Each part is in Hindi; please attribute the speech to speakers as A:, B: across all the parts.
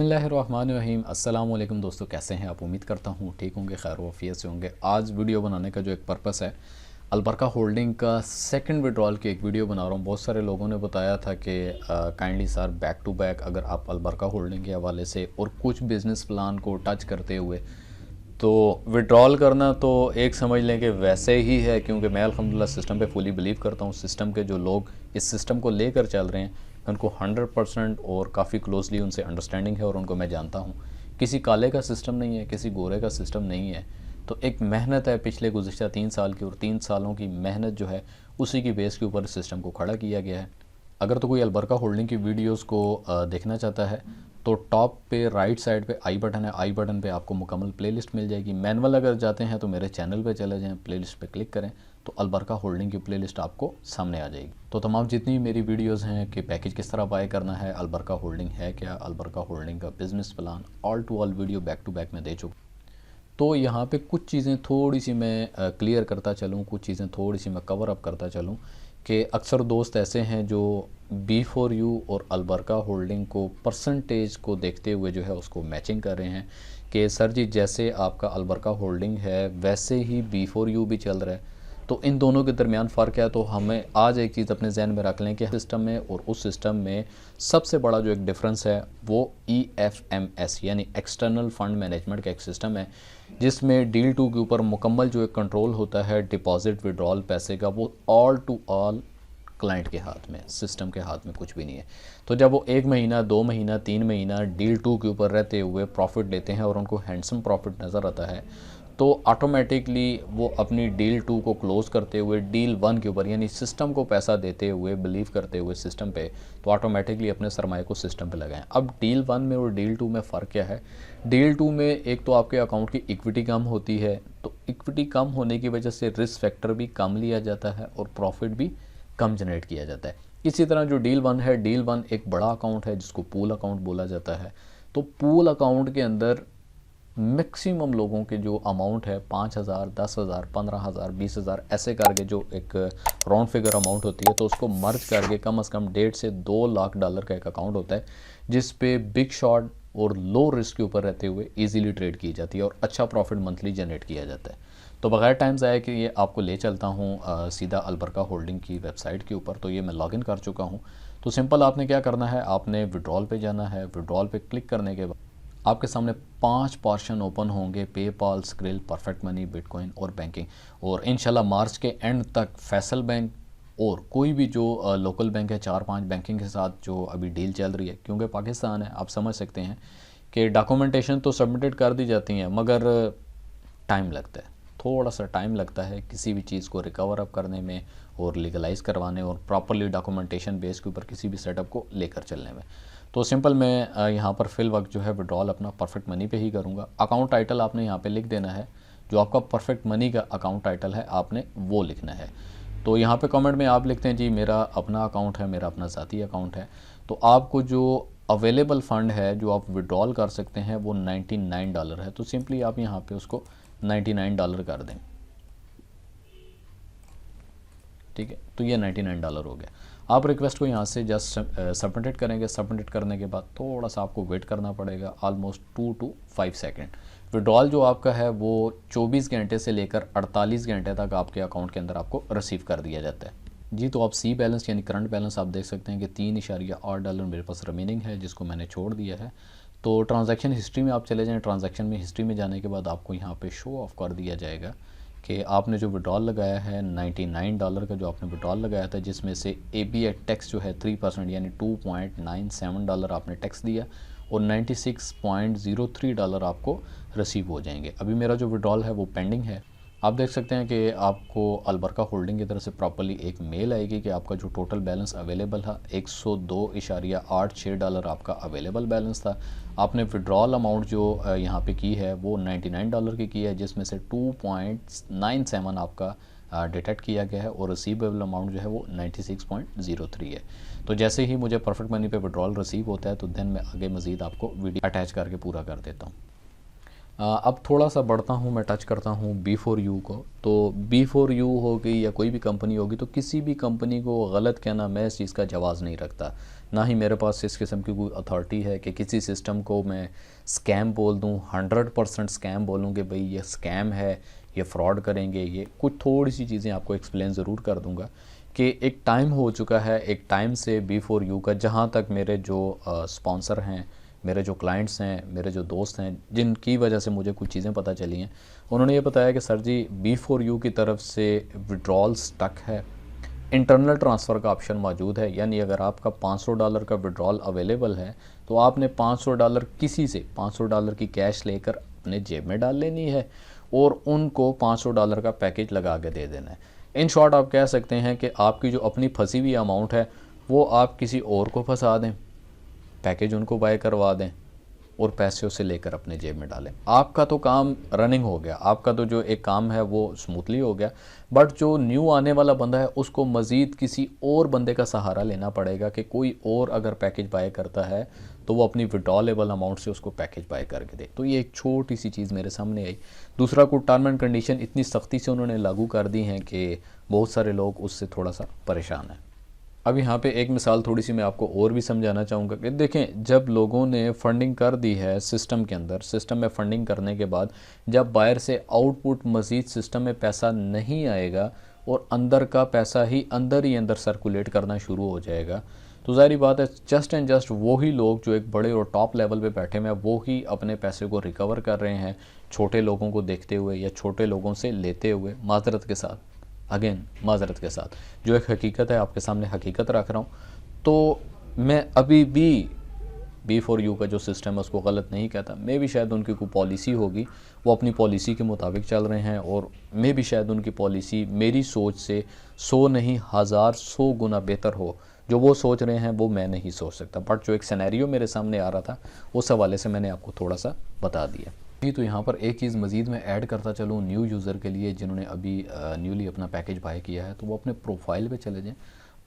A: बिस्मिल्लाहिर्रहमानिर्रहीम। अस्सलाम वालेकुम दोस्तों, कैसे हैं आप? उम्मीद करता हूँ ठीक होंगे, खैर वाफियत से होंगे। आज वीडियो बनाने का जो एक पर्पस है, अलबरका होल्डिंग का सेकंड विड्रॉल की एक वीडियो बना रहा हूँ। बहुत सारे लोगों ने बताया था कि kindly sir back to back अगर आप अलबरका होल्डिंग के हवाले से और कुछ बिज़नेस प्लान को टच करते हुए तो विड्रॉल करना, तो एक समझ लें कि वैसे ही है, क्योंकि मैं अल्हम्दुलिल्लाह सिस्टम पे फुली बिलीव करता हूँ। सिस्टम के जो लोग इस सिस्टम को लेकर चल रहे हैं उनको 100% और काफ़ी क्लोजली उनसे अंडरस्टैंडिंग है और उनको मैं जानता हूँ। किसी काले का सिस्टम नहीं है, किसी गोरे का सिस्टम नहीं है। तो एक मेहनत है पिछले गुज़िश्ता 3 साल की, और 3 सालों की मेहनत जो है उसी की बेस के ऊपर सिस्टम को खड़ा किया गया है। अगर तो कोई अलबरका होल्डिंग की वीडियोस को देखना चाहता है तो टॉप पे राइट साइड पे आई बटन है, आई बटन पे आपको मुकम्मल प्लेलिस्ट मिल जाएगी। मैनुअल अगर जाते हैं तो मेरे चैनल पे चले जाएं, प्लेलिस्ट पे क्लिक करें तो अलबरका होल्डिंग की प्लेलिस्ट आपको सामने आ जाएगी। तो तमाम जितनी मेरी वीडियोस हैं कि पैकेज किस तरह बाय करना है, अलबरका होल्डिंग है क्या, अलबरका होल्डिंग का business plan, all to all video back to back मैं दे चुका। तो यहाँ पे कुछ चीज़ें थोड़ी सी मैं क्लियर करता चलूँ, कुछ चीज़ें थोड़ी सी मैं कवर अप करता चलूँ कि अक्सर दोस्त ऐसे हैं जो B4U और अलबरका होल्डिंग को परसेंटेज को देखते हुए जो है उसको मैचिंग कर रहे हैं कि सर जी जैसे आपका अलबरका होल्डिंग है वैसे ही B4U भी चल रहा है। तो इन दोनों के दरमियान फ़र्क है। तो हमें आज एक चीज़ अपने जहन में रख लें कि सिस्टम में और उस सिस्टम में सबसे बड़ा जो एक डिफरेंस है वो EFMS यानी एक्सटर्नल फ़ंड मैनेजमेंट का एक सिस्टम है, जिसमें डील टू के ऊपर मुकम्मल जो एक कंट्रोल होता है डिपॉजिट विड्रॉल पैसे का, वो ऑल टू ऑल क्लाइंट के हाथ में, सिस्टम के हाथ में कुछ भी नहीं है। तो जब वो 1 महीना 2 महीना 3 महीना डील टू के ऊपर रहते हुए प्रॉफिट लेते हैं और उनको हैंडसम प्रॉफिट नज़र आता है, तो ऑटोमेटिकली वो अपनी डील टू को क्लोज़ करते हुए डील 1 के ऊपर यानी सिस्टम को पैसा देते हुए, बिलीव करते हुए सिस्टम पे, तो ऑटोमेटिकली अपने सरमाए को सिस्टम पे लगाएं। अब डील 1 में और डील 2 में फ़र्क क्या है? डील 2 में एक तो आपके अकाउंट की इक्विटी कम होती है, तो इक्विटी कम होने की वजह से रिस्क फैक्टर भी कम लिया जाता है और प्रॉफिट भी कम जनरेट किया जाता है। इसी तरह जो डील 1 है, डील 1 एक बड़ा अकाउंट है जिसको पूल अकाउंट बोला जाता है। तो पूल अकाउंट के अंदर मैक्सिमम लोगों के जो अमाउंट है 5,000, 10,000, 15,000, 20,000 ऐसे करके जो एक राउंड फिगर अमाउंट होती है, तो उसको मर्ज करके कम से कम 1.5 से 2 लाख डॉलर का एक अकाउंट होता है, जिस पे बिग शॉट और लो रिस्क के ऊपर रहते हुए इजीली ट्रेड की जाती है और अच्छा प्रॉफिट मंथली जनरेट किया जाता है। तो बगैर टाइम ज़ाया कि ये आपको ले चलता हूँ सीधा अलबरका होल्डिंग की वेबसाइट के ऊपर। तो ये मैं लॉगिन कर चुका हूँ। तो सिंपल आपने क्या करना है, आपने विड्रॉल पे जाना है। विड्रॉल पे क्लिक करने के बाद आपके सामने 5 पोर्शन ओपन होंगे, PayPal, skill, perfect money, bitcoin और बैंकिंग। और इंशाल्लाह मार्च के एंड तक फैसल बैंक और कोई भी जो लोकल बैंक है, 4-5 बैंकिंग के साथ जो अभी डील चल रही है, क्योंकि पाकिस्तान है, आप समझ सकते हैं कि डॉक्यूमेंटेशन तो सबमिटेड कर दी जाती हैं मगर टाइम लगता है, थोड़ा सा टाइम लगता है किसी भी चीज़ को रिकवर अप करने में और लीगलाइज़ करवाने और प्रॉपरली डॉक्यूमेंटेशन बेस के ऊपर किसी भी सेटअप को लेकर चलने में। तो सिंपल मैं यहाँ पर फिल वक्त जो है विड्रॉल अपना परफेक्ट मनी पे ही करूँगा। अकाउंट टाइटल आपने यहाँ पे लिख देना है, जो आपका परफेक्ट मनी का अकाउंट टाइटल है आपने वो लिखना है। तो यहाँ पे कमेंट में आप लिखते हैं जी मेरा अपना अकाउंट है, मेरा अपना ज़ाती अकाउंट है। तो आपको जो अवेलेबल फ़ंड है जो आप विड्रॉल कर सकते हैं वो $99 है। तो सिंपली आप यहाँ पे उसको $99 कर दें, ठीक है। तो ये $99 हो गया। आप रिक्वेस्ट को यहाँ से जस्ट सबमिट करेंगे। सबमिट करने के बाद थोड़ा सा आपको वेट करना पड़ेगा, ऑलमोस्ट 2 to 5 सेकेंड। विड्रॉल जो आपका है वो 24 घंटे से लेकर 48 घंटे तक आपके अकाउंट के अंदर आपको रिसीव कर दिया जाता है जी। तो आप सी बैलेंस यानी करंट बैलेंस आप देख सकते हैं कि $3.8 मेरे पास रिमेनिंग है, जिसको मैंने छोड़ दिया है। तो ट्रांजैक्शन हिस्ट्री में आप चले जाएँ। ट्रांजैक्शन में हिस्ट्री में जाने के बाद आपको यहाँ पे शो ऑफ कर दिया जाएगा कि आपने जो विड्रॉल लगाया है $99 का जो आपने विड्रॉल लगाया था, जिसमें से ABA टैक्स जो है 3% यानी $2.97 आपने टैक्स दिया और $96.03 आपको रिसीव हो जाएंगे। अभी मेरा जो विड्रॉल है वो पेंडिंग है। आप देख सकते हैं कि आपको अलबरका होल्डिंग की तरफ से प्रॉपर्ली एक मेल आएगी कि आपका जो टोटल बैलेंस अवेलेबल है $102.86 आपका अवेलेबल बैलेंस था। आपने विड्रॉल अमाउंट जो यहाँ पे की है वो $99 की है, जिसमें से 2.97 आपका डिटेक्ट किया गया है और रिसीवेबल अमाउंट जो है वो 96.03 है। तो जैसे ही मुझे परफेक्ट मनी पे विड्रॉल रिसीव होता है तो देन मैं आगे मज़ीद आपको वीडियो अटैच करके पूरा कर देता हूँ। अब थोड़ा सा बढ़ता हूँ, मैं टच करता हूँ B4U को। तो B4U हो गई या कोई भी कंपनी होगी, तो किसी भी कंपनी को गलत कहना मैं इस चीज़ का जवाज़ नहीं रखता। ना ही मेरे पास इस किस्म की कोई अथॉरिटी है कि किसी सिस्टम को मैं स्कैम बोल दूँ, 100% स्कैम बोलूँ कि भाई ये स्कैम है, ये फ्रॉड करेंगे। ये कुछ थोड़ी सी चीज़ें आपको एक्सप्लेन ज़रूर कर दूँगा कि एक टाइम हो चुका है, एक टाइम से B4U का, जहाँ तक मेरे जो स्पॉन्सर हैं, मेरे जो क्लाइंट्स हैं, मेरे जो दोस्त हैं, जिनकी वजह से मुझे कुछ चीज़ें पता चली हैं, उन्होंने ये बताया कि सर जी B4U की तरफ से विड्रॉल स्टक है, इंटरनल ट्रांसफ़र का ऑप्शन मौजूद है। यानी अगर आपका $500 का विड्रॉल अवेलेबल है तो आपने $500 किसी से $500 की कैश लेकर अपने जेब में डाल लेनी है और उनको $500 का पैकेज लगा के दे देना है। इन शॉर्ट आप कह सकते हैं कि आपकी जो अपनी फंसी हुई अमाउंट है वो आप किसी और को फंसा दें, पैकेज उनको बाय करवा दें और पैसे उसे लेकर अपने जेब में डालें। आपका तो काम रनिंग हो गया, आपका तो जो एक काम है वो स्मूथली हो गया। बट जो न्यू आने वाला बंदा है उसको मज़ीद किसी और बंदे का सहारा लेना पड़ेगा कि कोई और अगर पैकेज बाय करता है तो वो अपनी विड्रॉलेबल अमाउंट से उसको पैकेज बाय करके दे। तो ये एक छोटी सी चीज़ मेरे सामने आई। दूसरा, कुछ टर्म एंड कंडीशन इतनी सख्ती से उन्होंने लागू कर दी हैं कि बहुत सारे लोग उससे थोड़ा सा परेशान हैं। अब यहाँ पे एक मिसाल थोड़ी सी मैं आपको और भी समझाना चाहूँगा कि देखें, जब लोगों ने फंडिंग कर दी है सिस्टम के अंदर, सिस्टम में फंडिंग करने के बाद जब बाहर से आउटपुट मज़ीद सिस्टम में पैसा नहीं आएगा और अंदर का पैसा ही अंदर सर्कुलेट करना शुरू हो जाएगा, तो ज़ाहिर बात है जस्ट एंड जस्ट वही लोग जो एक बड़े और टॉप लेवल पे बैठे हुए हैं वो ही अपने पैसे को रिकवर कर रहे हैं, छोटे लोगों को देखते हुए या छोटे लोगों से लेते हुए, माजरत के साथ, अगेन माजरत के साथ, जो एक हकीकत है आपके सामने हकीकत रख रहा हूँ। तो मैं अभी भी B4U का जो सिस्टम है उसको गलत नहीं कहता। मैं भी शायद उनकी कोई पॉलिसी होगी, वो अपनी पॉलिसी के मुताबिक चल रहे हैं और मैं भी शायद उनकी पॉलिसी मेरी सोच से 100 नहीं 1000 गुना बेहतर हो। जो वो सोच रहे हैं वो मैं नहीं सोच सकता, बट जो एक सिनेरियो मेरे सामने आ रहा था उस हवाले से मैंने आपको थोड़ा सा बता दिया। तो यहाँ पर एक चीज़ मज़ीद मैं ऐड करता चलूँ न्यू यूज़र के लिए जिन्होंने अभी न्यूली अपना पैकेज बाय किया है, तो वो अपने प्रोफाइल पे चले जाएं।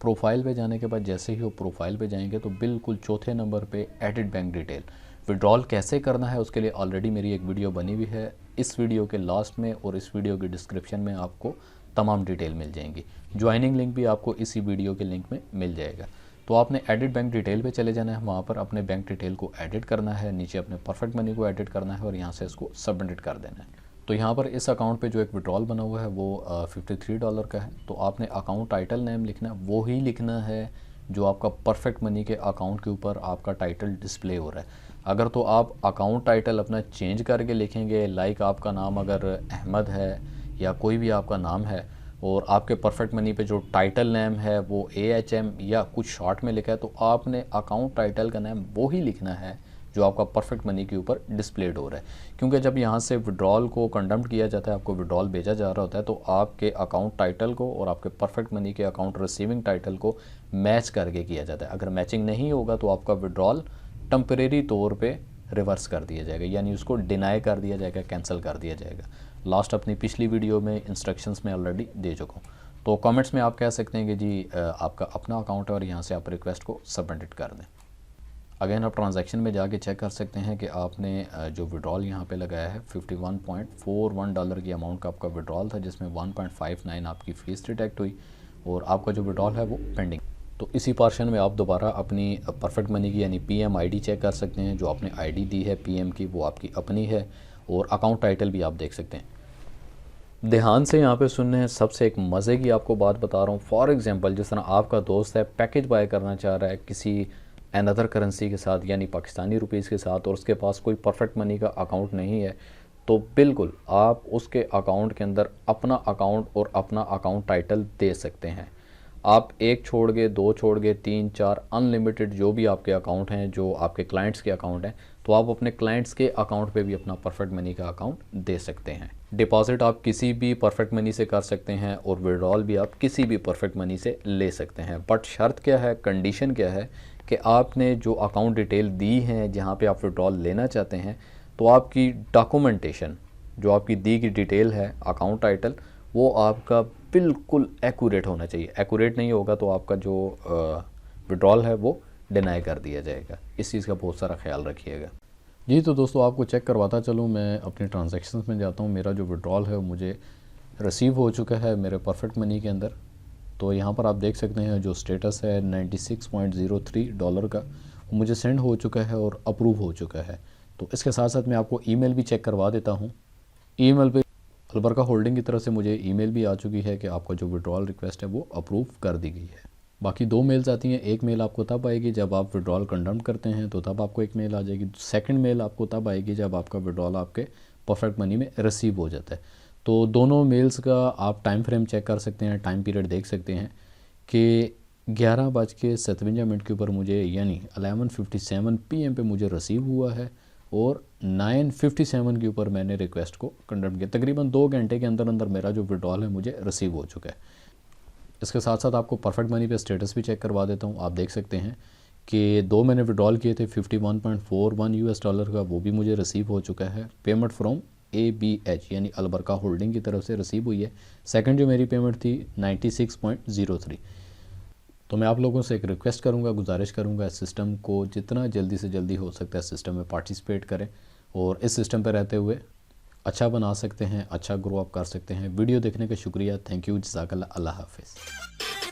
A: प्रोफाइल पे जाने के बाद जैसे ही वो प्रोफाइल पे जाएंगे तो बिल्कुल चौथे नंबर पे एडिट बैंक डिटेल, विड्रॉल कैसे करना है उसके लिए ऑलरेडी मेरी एक वीडियो बनी हुई है। इस वीडियो के लास्ट में और इस वीडियो के डिस्क्रिप्शन में आपको तमाम डिटेल मिल जाएंगी। ज्वाइनिंग लिंक भी आपको इसी वीडियो के लिंक में मिल जाएगा। तो आपने एडिट बैंक डिटेल पे चले जाना है, वहाँ पर अपने बैंक डिटेल को एडिट करना है, नीचे अपने परफेक्ट मनी को एडिट करना है और यहाँ से इसको सबमिट कर देना है। तो यहाँ पर इस अकाउंट पे जो एक विड्रॉल बना हुआ है वो $53 का है। तो आपने अकाउंट टाइटल नेम लिखना है, वो ही लिखना है जो आपका परफेक्ट मनी के अकाउंट के ऊपर आपका टाइटल डिस्प्ले हो रहा है। अगर तो आप अकाउंट टाइटल अपना चेंज करके लिखेंगे, लाइक आपका नाम अगर अहमद है या कोई भी आपका नाम है और आपके परफेक्ट मनी पे जो टाइटल नेम है वो AHM या कुछ शॉर्ट में लिखा है, तो आपने अकाउंट टाइटल का नेम वो ही लिखना है जो आपका परफेक्ट मनी के ऊपर डिस्प्लेड हो रहा है। क्योंकि जब यहाँ से विड्रॉल को कंडम्प्ट किया जाता है, आपको विड्रॉल भेजा जा रहा होता है, तो आपके अकाउंट टाइटल को और आपके परफेक्ट मनी के अकाउंट रिसीविंग टाइटल को मैच करके किया जाता है। अगर मैचिंग नहीं होगा तो आपका विड्रॉल टेम्परेरी तौर पे रिवर्स कर दिया जाएगा, यानी उसको डिनाई कर दिया जाएगा, कैंसिल कर दिया जाएगा। लास्ट अपनी पिछली वीडियो में इंस्ट्रक्शंस में ऑलरेडी दे चुका हूँ। तो कमेंट्स में आप कह सकते हैं कि जी आपका अपना अकाउंट है और यहाँ से आप रिक्वेस्ट को सबमिट कर दें। अगेन आप ट्रांजैक्शन में जाके चेक कर सकते हैं कि आपने जो विड्रॉल यहाँ पे लगाया है $51.41 की अमाउंट का आपका विड्रॉल था, जिसमें 1.59 आपकी फ़ीस डिटेक्ट हुई और आपका जो विड्रॉल है वो पेंडिंग। तो इसी पोर्शन में आप दोबारा अपनी परफेक्ट मनी की यानी PM ID चेक कर सकते हैं। जो आपने ID दी है PM की वो आपकी अपनी है और अकाउंट टाइटल भी आप देख सकते हैं। ध्यान से यहाँ पे सुनने हैं, सबसे एक मज़े की आपको बात बता रहा हूँ। फॉर एग्जांपल जिस तरह आपका दोस्त है पैकेज बाय करना चाह रहा है किसी अनदर करेंसी के साथ यानी पाकिस्तानी रुपीज़ के साथ और उसके पास कोई परफेक्ट मनी का अकाउंट नहीं है, तो बिल्कुल आप उसके अकाउंट के अंदर अपना अकाउंट और अपना अकाउंट टाइटल दे सकते हैं। आप 1 छोड़ के 2 छोड़ के 3 4 अनलिमिटेड जो भी आपके अकाउंट हैं, जो आपके क्लाइंट्स के अकाउंट हैं, तो आप अपने क्लाइंट्स के अकाउंट पे भी अपना परफेक्ट मनी का अकाउंट दे सकते हैं। डिपॉजिट आप किसी भी परफेक्ट मनी से कर सकते हैं और विड्रॉल भी आप किसी भी परफेक्ट मनी से ले सकते हैं। बट शर्त क्या है, कंडीशन क्या है कि आपने जो अकाउंट डिटेल दी हैं जहाँ पे आप विड्रॉल लेना चाहते हैं, तो आपकी डॉक्यूमेंटेशन जो आपकी दी गई डिटेल है अकाउंट टाइटल वो आपका बिल्कुल एक्यूरेट होना चाहिए। एक्यूरेट नहीं होगा तो आपका जो विड्रॉल है वो डिनाई कर दिया जाएगा। इस चीज़ का बहुत सारा ख्याल रखिएगा। जी तो दोस्तों आपको चेक करवाता चलूँ, मैं अपने ट्रांजैक्शंस में जाता हूँ। मेरा जो विड्रॉल है वो मुझे रिसीव हो चुका है मेरे परफेक्ट मनी के अंदर। तो यहाँ पर आप देख सकते हैं जो स्टेटस है $96.03 का, वो मुझे सेंड हो चुका है और अप्रूव हो चुका है। तो इसके साथ साथ मैं आपको ईमेल भी चेक करवा देता हूँ। ईमेल पे अलबरका होल्डिंग की तरफ से मुझे ईमेल भी आ चुकी है कि आपका जो विड्रॉल रिक्वेस्ट है वो अप्रूव कर दी गई है। बाकी 2 मेल्स आती हैं। एक मेल आपको तब आएगी जब आप विड्रॉल कंडम्प करते हैं, तो तब आपको एक मेल आ जाएगी। सेकंड मेल आपको तब आएगी जब आपका विड्रॉल आपके परफेक्ट मनी में रिसीव हो जाता है। तो दोनों मेल्स का आप टाइम फ्रेम चेक कर सकते हैं, टाइम पीरियड देख सकते हैं कि 11:57 के ऊपर मुझे यानी 11:57 PM पे मुझे रिसीव हुआ है और 9:57 के ऊपर मैंने रिक्वेस्ट को कंडक्ट किया। तकरीबन 2 घंटे के अंदर अंदर मेरा जो विड्रॉल है मुझे रिसीव हो चुका है। इसके साथ साथ आपको परफेक्ट मनी पे स्टेटस भी चेक करवा देता हूँ। आप देख सकते हैं कि 2 मैंने विड्रॉल किए थे $51.41 का, वो भी मुझे रिसीव हो चुका है। पेमेंट फ्रॉम ABH यानी अलबरका होल्डिंग की तरफ से रिसीव हुई है। सेकंड जो मेरी पेमेंट थी 96.03। तो मैं आप लोगों से एक रिक्वेस्ट करूंगा, गुजारिश करूंगा, इस सिस्टम को जितना जल्दी से जल्दी हो सकता है सिस्टम में पार्टिसिपेट करें और इस सिस्टम पर रहते हुए अच्छा बना सकते हैं, अच्छा ग्रो अप कर सकते हैं। वीडियो देखने का शुक्रिया, थैंक यू, जज़ाकल्लाह, अल्लाह हाफ़िज़।